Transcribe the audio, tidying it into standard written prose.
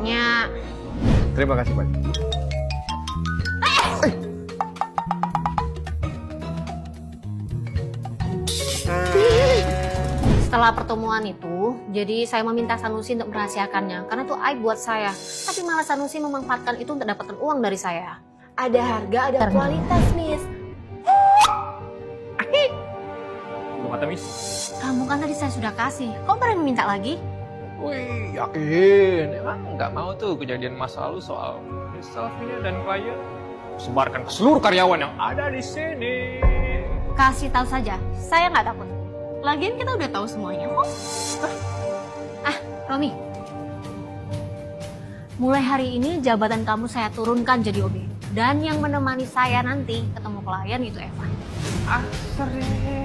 uangnya. Terima kasih Pak. Setelah pertemuan itu, jadi saya meminta Sanusi untuk merahasiakannya. Karena itu aib buat saya. Tapi malah Sanusi memanfaatkan itu untuk dapatkan uang dari saya. Ada harga, ada kualitas, Miss. Mata Miss. Kamu kan tadi saya sudah kasih. Kok berani minta lagi? Wih, yakin. Emang nggak mau tuh kejadian masa lalu soal Miss Salvina dan klien. Sebarkan ke seluruh karyawan yang ada di sini. Kasih tahu saja, saya nggak takut. Lagian kita udah tahu semuanya kok. Romi. Mulai hari ini jabatan kamu saya turunkan jadi OB. Dan yang menemani saya nanti ketemu klien itu Eva. Serius?